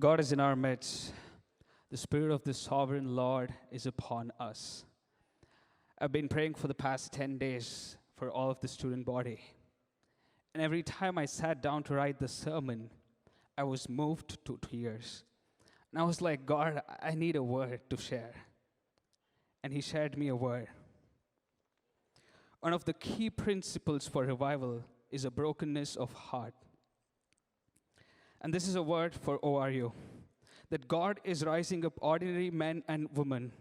God is in our midst. The Spirit of the Sovereign Lord is upon us. I've been praying for the past 10 days for all of the student body. And every time I sat down to write the sermon, I was moved to tears. And I was like, God, I need a word to share. And He shared me a word. One of the key principles for revival is a brokenness of heart. And this is a word for ORU, that God is rising up ordinary men and women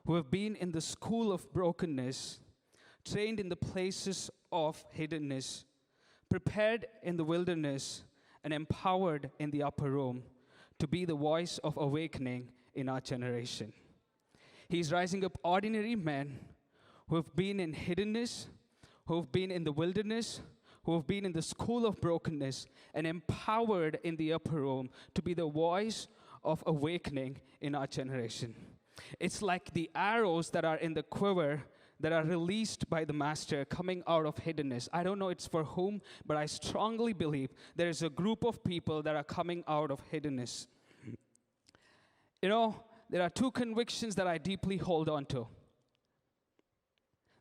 who have been in the school of brokenness, trained in the places of hiddenness, prepared in the wilderness, and empowered in the upper room to be the voice of awakening in our generation. He's rising up ordinary men who have been in hiddenness, who have been in the wilderness, who have been in the school of brokenness, and empowered in the upper room to be the voice of awakening in our generation. It's like the arrows that are in the quiver that are released by the Master coming out of hiddenness. I don't know it's for whom, but I strongly believe there is a group of people that are coming out of hiddenness. You know, there are two convictions that I deeply hold on to.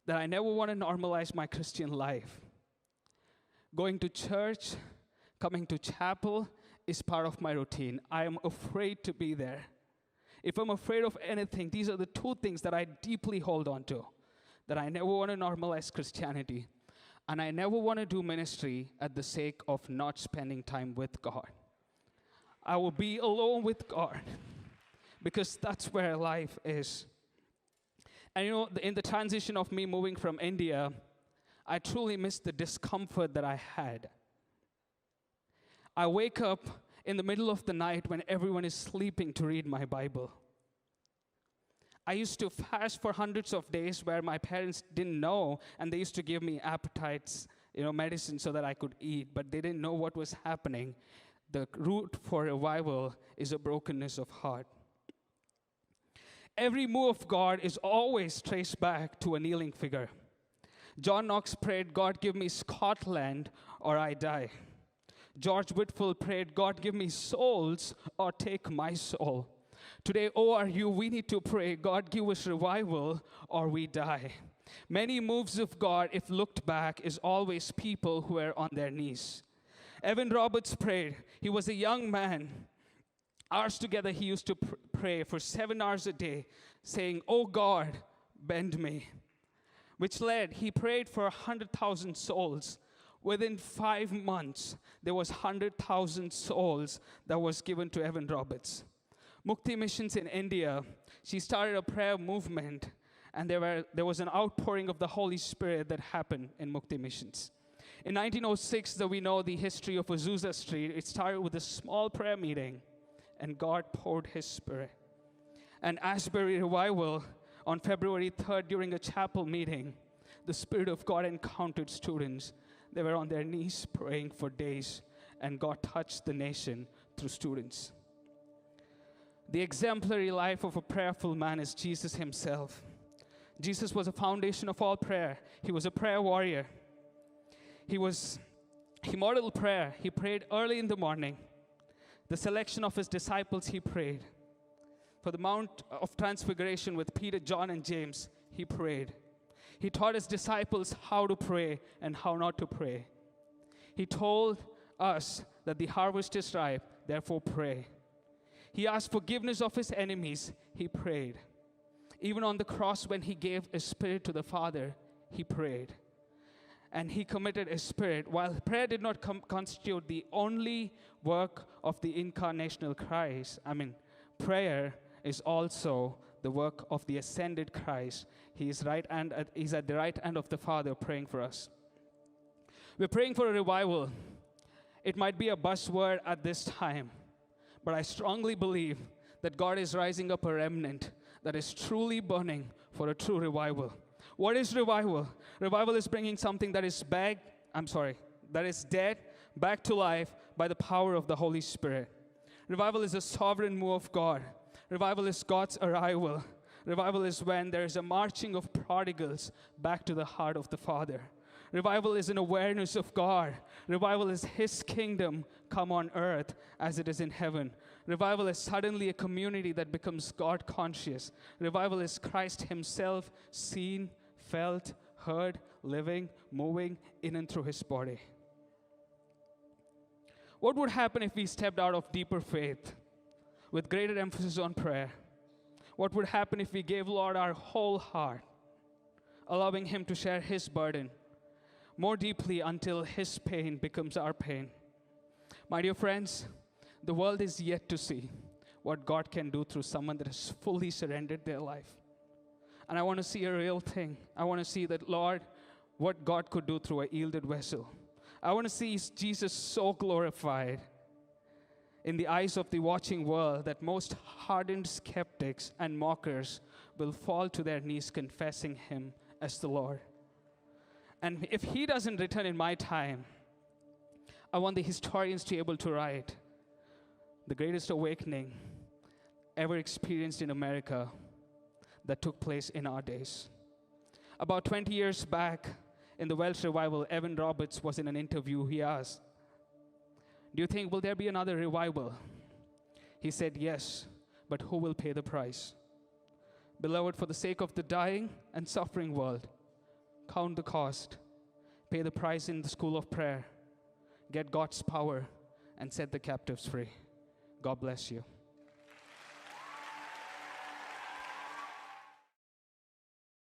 That I never want to normalize my Christian life. Going to church, coming to chapel is part of my routine. I am afraid to be there. If I'm afraid of anything, these are the two things that I deeply hold on to. That I never want to normalize Christianity. And I never want to do ministry at the sake of not spending time with God. I will be alone with God. Because that's where life is. And you know, in the transition of me moving from India, I truly missed the discomfort that I had. I wake up in the middle of the night when everyone is sleeping to read my Bible. I used to fast for hundreds of days where my parents didn't know, and they used to give me appetites, medicine so that I could eat, but they didn't know what was happening. The root for revival is a brokenness of heart. Every move of God is always traced back to a kneeling figure. John Knox prayed, God, give me Scotland or I die. George Whitfield prayed, God, give me souls or take my soul. Today, ORU, we need to pray, God, give us revival or we die. Many moves of God, if looked back, is always people who are on their knees. Evan Roberts prayed. He was a young man. Hours together, he used to pray for 7 hours a day, saying, oh God, bend me. Which led, he prayed for 100,000 souls. Within 5 months, there was 100,000 souls that was given to Evan Roberts. Mukti Missions in India, she started a prayer movement, and there was an outpouring of the Holy Spirit that happened in Mukti Missions. In 1906, we know the history of Azusa Street. It started with a small prayer meeting, and God poured His Spirit. And Asbury Revival, on February 3rd, during a chapel meeting, the Spirit of God encountered students. They were on their knees praying for days, and God touched the nation through students. The exemplary life of a prayerful man is Jesus Himself. Jesus was the foundation of all prayer. He was a prayer warrior. He modeled prayer. He prayed early in the morning. The selection of His disciples, He prayed. For the Mount of Transfiguration with Peter, John, and James, He prayed. He taught His disciples how to pray and how not to pray. He told us that the harvest is ripe, therefore pray. He asked forgiveness of His enemies, He prayed. Even on the cross when He gave His Spirit to the Father, He prayed. And He committed His Spirit. While prayer did not constitute the only work of the incarnational Christ, prayer is also the work of the ascended Christ. He's at the right hand of the Father praying for us. We're praying for a revival. It might be a buzzword at this time, but I strongly believe that God is rising up a remnant that is truly burning for a true revival. What is revival? Revival is bringing something that is dead back to life by the power of the Holy Spirit. Revival is a sovereign move of God. Revival is God's arrival. Revival is when there is a marching of prodigals back to the heart of the Father. Revival is an awareness of God. Revival is His kingdom come on earth as it is in heaven. Revival is suddenly a community that becomes God conscious. Revival is Christ Himself seen, felt, heard, living, moving in and through His body. What would happen if we stepped out of deeper faith with greater emphasis on prayer? What would happen if we gave Lord our whole heart, allowing Him to share His burden more deeply until His pain becomes our pain? My dear friends, the world is yet to see what God can do through someone that has fully surrendered their life. And I want to see a real thing. I want to see that, Lord, what God could do through a yielded vessel. I want to see Jesus so glorified in the eyes of the watching world that most hardened skeptics and mockers will fall to their knees confessing Him as the Lord. And if He doesn't return in my time, I want the historians to be able to write the greatest awakening ever experienced in America that took place in our days. About 20 years back, in the Welsh revival, Evan Roberts was in an interview. He asked, "Do you think will there be another revival?" He said, "Yes, but who will pay the price?" Beloved, for the sake of the dying and suffering world, count the cost, pay the price in the school of prayer, get God's power, and set the captives free. God bless you.